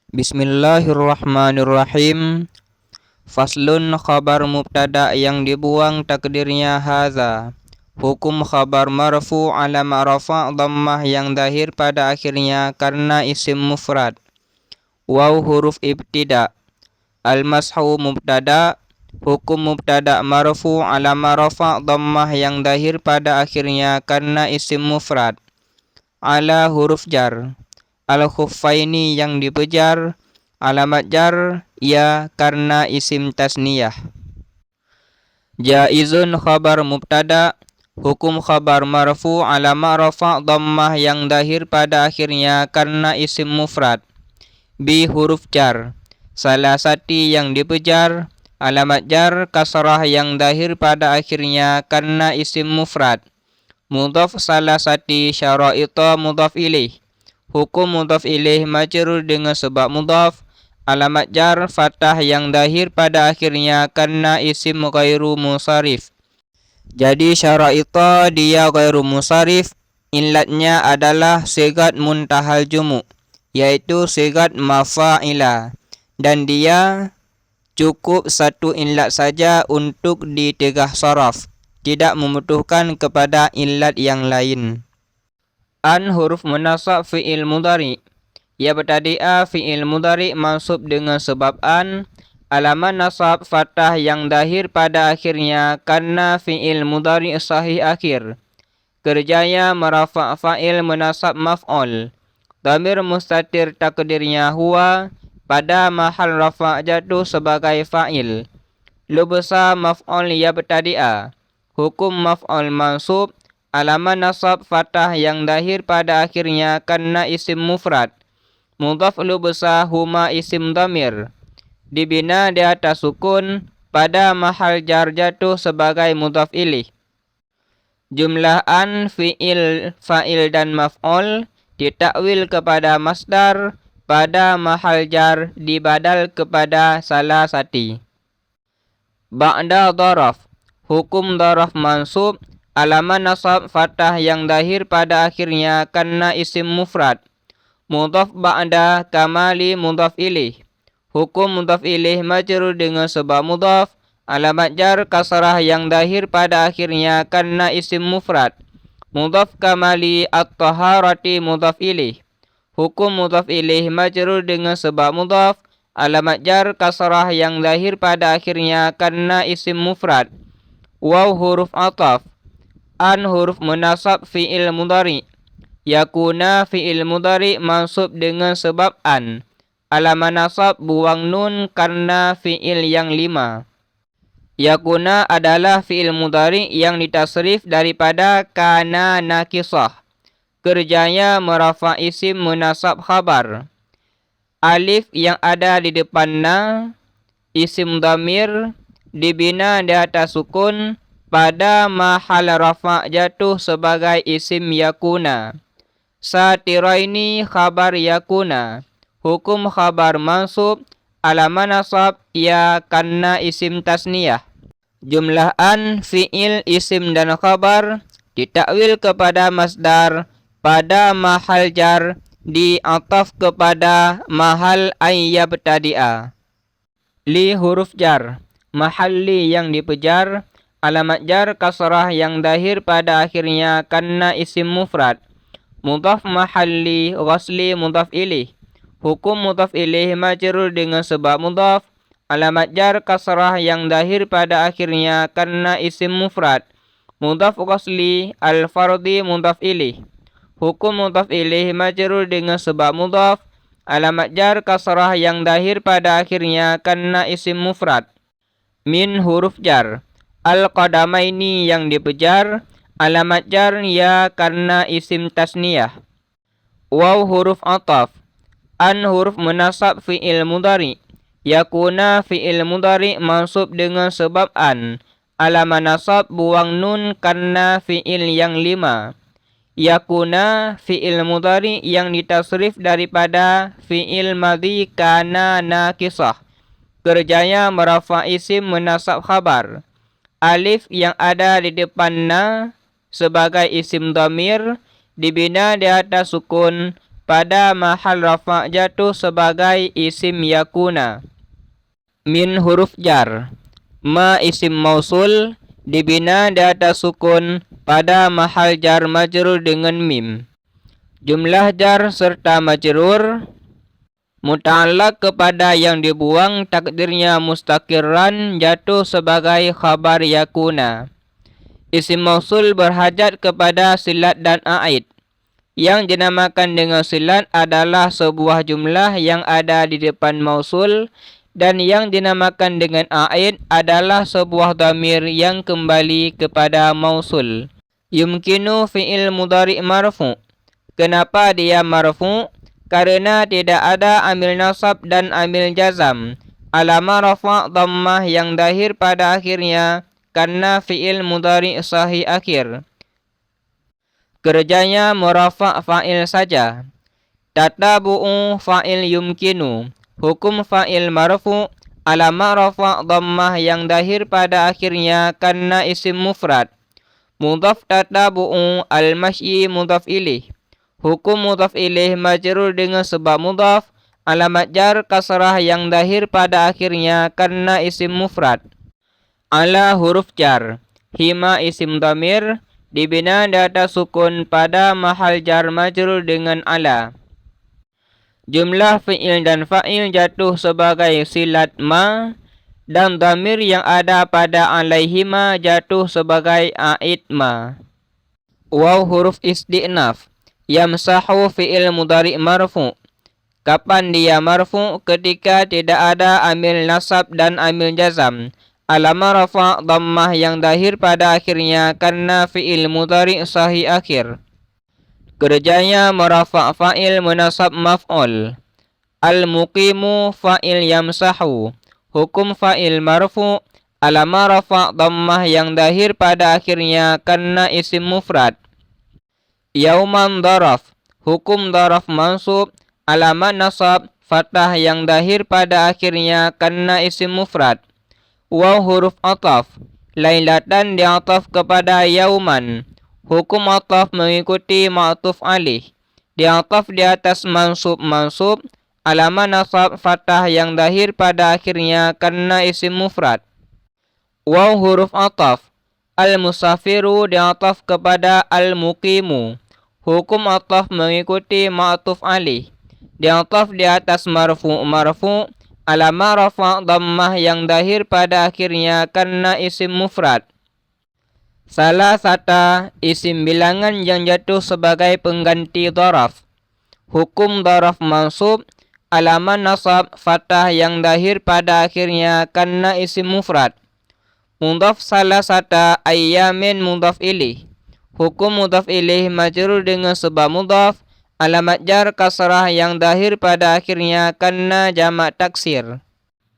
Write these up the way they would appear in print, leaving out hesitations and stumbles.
Bismillahirrahmanirrahim. Faslun, khabar mubtada yang dibuang takdirnya haza. Hukum khabar marfu alama rafa' dhammah yang dahir pada akhirnya karena isim mufrad. Waw huruf ibtida. Al-mashu mubtada. Hukum mubtada marfu alama rafa' dhammah yang dahir pada akhirnya karena isim mufrad. Ala huruf jar. Al-khuffaini yang dipejar. Alamat jar ya karena isim tasniyah. Jaizun khabar mubtada. Hukum khabar marfu alama rafa' dhammah yang dahir pada akhirnya karena isim mufrad. Bi huruf jar. Salasati yang dipejar. Alamat jar kasrah yang dahir pada akhirnya karena isim mufrad. Mudhaf salasati syara'ita mudhaf ilaih. Hukum mudhaf ilaih majrur dengan sebab mudhaf. Alamat jar fathah yang dahir pada akhirnya karena isim ghairu musarif. Jadi syara'ita dia ghairu musarif. Illatnya adalah sigat muntahal jumu', yaitu sigat mafa'ila. Dan dia cukup satu illat saja untuk ditegah saraf, tidak membutuhkan kepada illat yang lain. An huruf munasab fi'il mudhari. Ya bertadi'a fi'il mudhari mansub dengan sebab an. Alamat nasab fathah yang dahir pada akhirnya karena fi'il mudhari sahih akhir. Kerjanya merafa' fa'il menasab maf'ul. Dhamir mustatir takdirnya huwa. Pada mahal rafa' jatuh sebagai fa'il. Lubsa maf'ul ya bertadi'a. Hukum maf'ul mansub. Alamat nasab fathah yang dahir pada akhirnya karena isim mufrad. Mudhaf lubsa huma isim dhamir. Dibina di atas sukun. Pada mahal jar jatuh sebagai mudhaf ilaih. Jumlah an, fi'il, fa'il dan maf'ul ditakwil kepada masdar. Pada mahal jar dibadal kepada salah sati. Ba'da dharaf. Hukum dharaf mansub. Alamat nasab fathah yang dahir pada akhirnya karena isim mufrad. Mudhaf ba'da kamali mudhaf ilaih. Hukum mudhaf ilaih majrur dengan sebab mudhaf. Alamat jar kasrah yang dahir pada akhirnya karena isim mufrad. Mudhaf kamali at-taharati mudhaf ilaih. Hukum mudhaf ilaih majrur dengan sebab mudhaf. Alamat jar kasrah yang dahir pada akhirnya karena isim mufrad. Waw huruf ataf. An huruf munasab fi'il mudhari. Yakuna fi'il mudhari mansub dengan sebab an. Alamat nasab buang nun karena fi'il yang 5. Yakuna adalah fi'il mudhari yang ditasrif daripada kana nakisah. Kerjanya merafa' isim munasab khabar. Alif yang ada di depannya isim dhamir dibina di atas sukun. Pada mahal rafa' jatuh sebagai isim yakuna. Satiraini khabar yakuna. Hukum khabar mansub. Alamat nasab ya karena isim tasniyah. Jumlah an, fi'il, isim dan khabar ditakwil kepada masdar. Pada mahal jar diataf kepada mahal ayyabtadi'a. Li huruf jar. Mahalli yang dipejar. Alamat jar kasrah yang dahir pada akhirnya karena isim mufrad. Mudhaf mahalli ghasli mudhaf ilaih. Hukum mudhaf ilaih majrur dengan sebab mudhaf. Alamat jar kasrah yang dahir pada akhirnya karena isim mufrad. Mudhaf ghasli al-fardi mudhaf ilaih. Hukum mudhaf ilaih majrur dengan sebab mudhaf. Alamat jar kasrah yang dahir pada akhirnya karena isim mufrad. Min huruf jar. Al-qadamaini yang dipejar. Alamat jar ya karena isim tasniyah. Waw huruf ataf. An huruf munasab fi'il mudhari. Yakuna fi'il mudhari mansub dengan sebab an. Alamat nasab buang nun karena fi'il yang 5. Yakuna fi'il mudhari yang ditasrif daripada fi'il madhi kana nakisah. Kerjanya merafa' isim munasab khabar. Alif yang ada di depannya sebagai isim dhamir dibina di atas sukun. pada mahal rafa' jatuh sebagai isim yakuna. Min huruf jar. Ma isim mausul dibina di atas sukun pada mahal jar majrur dengan mim. Jumlah jar serta majrur muta'allaq kepada yang dibuang takdirnya mustaqirran jatuh sebagai khabar yakuna. Isim mausul berhajat kepada silat dan a'id. Yang dinamakan dengan silat adalah sebuah jumlah yang ada di depan mausul, dan yang dinamakan dengan a'id adalah sebuah dhamir yang kembali kepada mausul. Yumkinu fi'il mudhari' marfu'. Kenapa dia marfu'? Karena tidak ada amil nasab dan amil jazam. Alama rafa' dhammah yang dahir pada akhirnya karena fi'il mudhari' sahih akhir. Kerjanya merafa' fa'il saja. Tatabu'u fa'il yumkinu. Hukum fa'il marfu' alama rafa' dhammah yang dahir pada akhirnya karena isim mufrad. Mudhaf tatabu'u al-masyi mudhaf ilaih. Hukum mudhaf ilaih majrur dengan sebab mudhaf. Alamat jar kasrah yang dahir pada akhirnya karena isim mufrad. Ala huruf jar. Hima isim dhamir dibina di atas sukun pada mahal jar majrur dengan ala. Jumlah fi'il dan fa'il jatuh sebagai silat ma, dan dhamir yang ada pada alaihima jatuh sebagai a'id ma. Waw huruf isti'naf. Yamsahu fi'il mudhari' marfu'. Kapan dia marfu'? Ketika tidak ada amil nasab dan amil jazam. Alama rafa' dhammah yang dahir pada akhirnya karena fi'il mudhari' sahih akhir. Kerjanya merafa' fa'il menasab maf'ul. Al-muqimu fa'il yamsahu. Hukum fa'il marfu' alama rafa' dhammah yang dahir pada akhirnya karena isim mufrad. Yauman dharaf. Hukum dharaf mansub alama nasab fathah yang dahir pada akhirnya karena isim mufrad. Waw huruf ataf. Lailatan diataf kepada yauman. Hukum ataf mengikuti ma'tuf alih. Diataf di atas mansub. Alama nasab fathah yang dahir pada akhirnya karena isim mufrad. Waw huruf ataf. Al-musafiru diataf kepada al-muqimu. Hukum ataf mengikuti ma'tuf alih. Diataf di atas marfu'. Alama rafa' dhammah yang dahir pada akhirnya karena isim mufrad. Salah satu isim bilangan yang jatuh sebagai pengganti dharaf. Hukum dharaf mansub alama nasab fathah yang dahir pada akhirnya karena isim mufrad. Mudhaf salah satu ayyamin mudhaf ilaih. Hukum mudhaf ilaih majrur dengan sebab mudhaf. Alamat jar kasrah yang dahir pada akhirnya karena jamak taksir.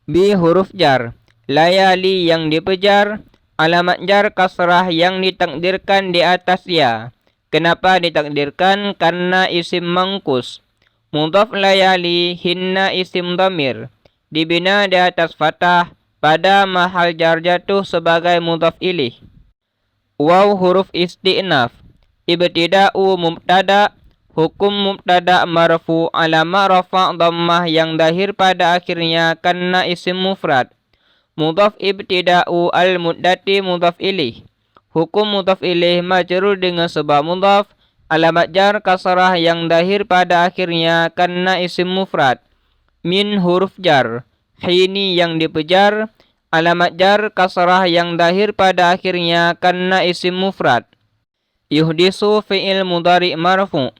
Bi huruf jar. Layali yang dipejar. Alamat jar kasrah yang ditakdirkan di atas ya. Kenapa ditakdirkan? Karena isim mangkus. Mudhaf layali hinna isim dhamir. Dibina di atas fathah pada mahal jar jatuh sebagai mudhaf ilaih. Waw huruf isti'naf. Ibtida'u mubtada. Hukum mubtada marfu' alama rafa' dhammah yang dahir pada akhirnya karena isim mufrad. Mudhaf ibtida'u al-muddati mudhaf ilaih. Hukum mudhaf ilaih majrur dengan sebab mudhaf. Alamat jar kasrah yang dahir pada akhirnya karena isim mufrad. Min huruf jar. Hini yang dipejar. Alamat jar kasrah yang dahir pada akhirnya karena isim mufrad. Yuhdisu fi'il mudhari' marfu'.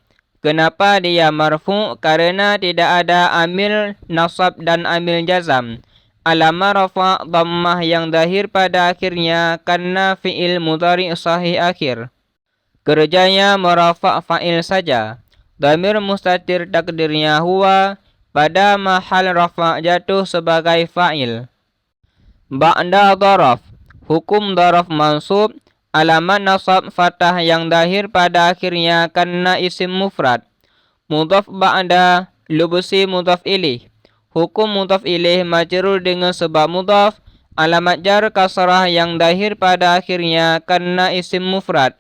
Kenapa dia marfu'? Karena tidak ada amil nasab dan amil jazam. Alama rafa' dhammah yang dahir pada akhirnya karena fi'il mudhari' sahih akhir. Kerjanya merafa' fa'il saja. Dhamir mustatir takdirnya huwa pada mahal rafa' jatuh sebagai fa'il. Ba'da dharaf. Hukum dharaf mansub. Alamat nasab fathah yang dahir pada akhirnya karena isim mufrad. Mudhaf ba'da lubusi mudhaf ilaih. Hukum mudhaf ilaih majrur dengan sebab mudhaf. Alamat jar kasrah yang dahir pada akhirnya karena isim mufrad.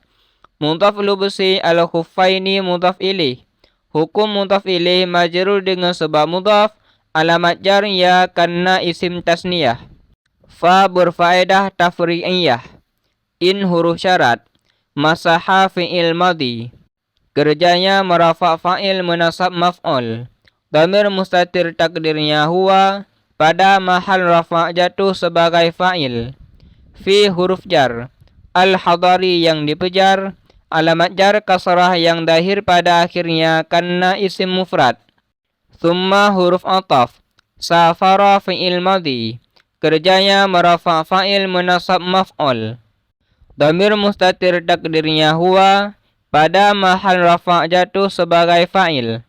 Mudhaf lubusi al-khuffaini mudhaf ilaih. Hukum mudhaf ilaih majrur dengan sebab mudhaf. Alamat jar ya karena isim tasniyah. Fa berfaedah tafri'iyah. In huruf syarat. Masaha fi'il madhi. Kerjanya merafa' fa'il menasab maf'ul. Dhamir mustatir takdirnya huwa. Pada mahal rafa' jatuh sebagai fa'il. Fi huruf jar. Al-hadari yang dipejar. Alamat jar kasrah yang dahir pada akhirnya karena isim mufrad. Thumma huruf ataf. Safara fi'il madhi. Kerjanya merafa' fa'il menasab maf'ul. Dhamir mustatir takdirnya huwa. Pada mahal rafa' jatuh sebagai fa'il.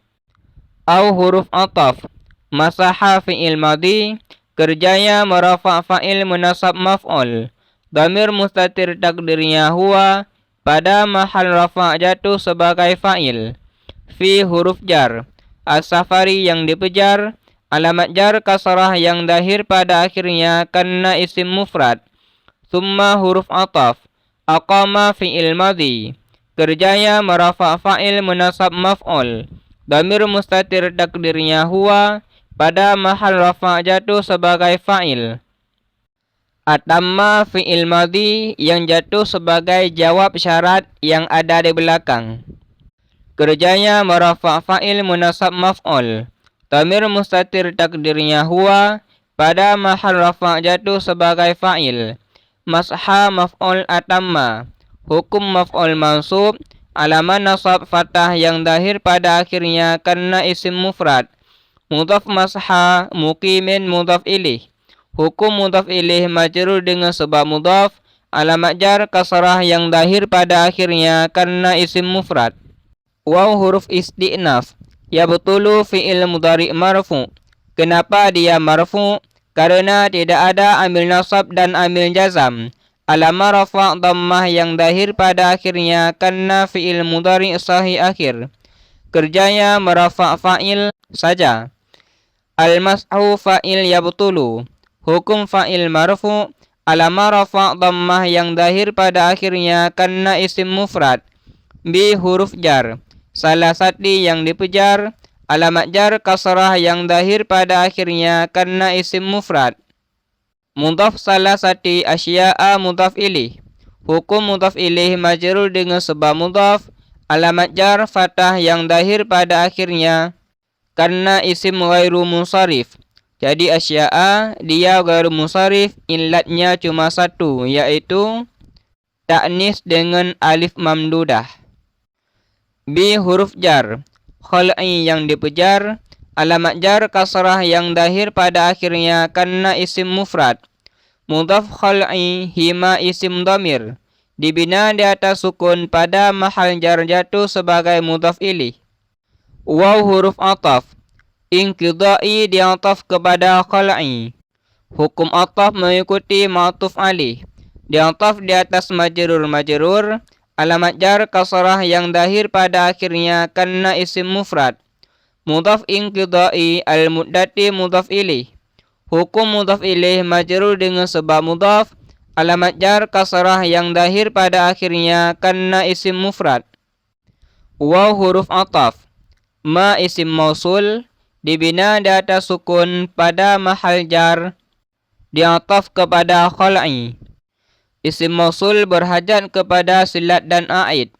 Au huruf ataf. Masaha fi'il madhi. Kerjanya merafa' fa'il menasab maf'ul. Dhamir mustatir takdirnya huwa. Pada mahal rafa' jatuh sebagai fa'il. Fi huruf jar. As-safari yang dipejar. Alamat jar kasrah yang dahir pada akhirnya karena isim mufrad. Thumma huruf ataf. Aqama fi'il madhi. Kerjanya merafa' fa'il menasab maf'ul. Dhamir mustatir takdirnya huwa. Pada mahal rafa' jatuh sebagai fa'il. Atamma fi'il madhi yang jatuh sebagai jawab syarat yang ada di belakang. Kerjanya merafa' fa'il menasab maf'ul. Dhamir mustatir takdirnya huwa. Pada mahal rafa' jatuh sebagai fa'il. Masha maf'ul atamma. Hukum maf'ul mansub. Alamat nasab fathah yang dahir pada akhirnya karena isim mufrad. Mudhaf masha muqimin mudhaf ilaih. Hukum mudhaf ilaih majrur dengan sebab mudhaf. Alamat jar kasrah yang dahir pada akhirnya karena isim mufrad. Waw huruf isti'naf. Yabtulu fi'il mudhari' marfu'. Kenapa dia marfu'? Karena tidak ada amil nasab dan amil jazam. Alamat rafa' dhammah yang dahir pada akhirnya karena fi'il mudhari' sahih akhir. Kerjanya merafa' fa'il saja. Al-mas'hu fa'il yabtulu. Hukum fa'il marfu'. Alamat rafa' dhammah yang dahir pada akhirnya karena isim mufrad. Bi huruf jar. Salah satu yang dipejar. Alamat jar kasrah yang dahir pada akhirnya karena isim mufrad. Mudhaf salah satu asya'a mudhaf ilaih. Hukum mudhaf ilaih majrur dengan sebab mudhaf. Alamat jar fathah yang dahir pada akhirnya karena isim ghairu munsharif. Jadi asya'a dia ghairu munsharif, illatnya cuma satu, yaitu ta'nis dengan alif mamdudah. Bi huruf jar. Khal'i yang dipejar. Alamat jar kasrah yang dahir pada akhirnya karena isim mufrad. Mudhaf khal'i hima isim dhamir. Dibina di atas sukun pada mahal jar jatuh sebagai mudhaf ilaih. Waw huruf ataf. Inqidai diataf kepada khal'i. Hukum ataf mengikuti ma'tuf alaih. Diataf di atas majrur. Alamat jar kasrah yang dahir pada akhirnya karena isim mufrad. Mudhaf inqidai al-muddati mudhaf ilaih. Hukum mudhaf ilaih majrur dengan sebab mudhaf. Alamat jar kasrah yang dahir pada akhirnya karena isim mufrad. Waw huruf ataf. Ma isim mausul. Dibina di atas sukun pada mahal jar. Diataf kepada khal'i. Isim mausul berhajat kepada silat dan a'id.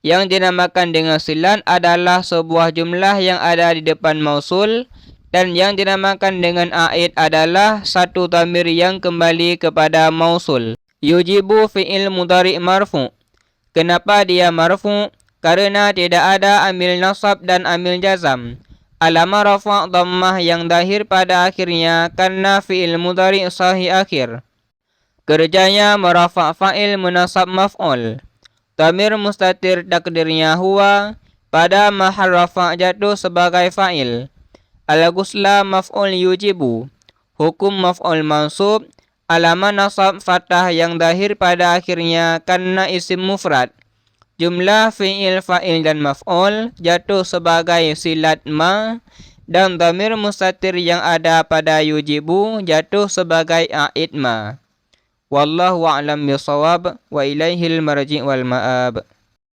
Yang dinamakan dengan silat adalah sebuah jumlah yang ada di depan mausul. Dan yang dinamakan dengan a'id adalah satu dhamir yang kembali kepada mausul. Yujibu fi'il mudhari' marfu'. Kenapa dia marfu'? Karena tidak ada amil nasab dan amil jazam. Alamat rafa' dhammah yang dahir pada akhirnya karena fi'il mudhari' sahih akhir. Kerjanya merafa' fa'il menasab maf'ul. Dhamir mustatir takdirnya huwa. Pada mahal rafa' jatuh sebagai fa'il. Al-ghusla maf'ul yujibu. Hukum maf'ul mansub. Alamat nasab fathah yang dahir pada akhirnya karena isim mufrad. Jumlah fi'il, fa'il dan maf'ul jatuh sebagai silat ma. Dan dhamir mustatir yang ada pada yujibu jatuh sebagai a'id ma. Wallahu a'lam bishawab wa ilaihil marji' wal ma'ab.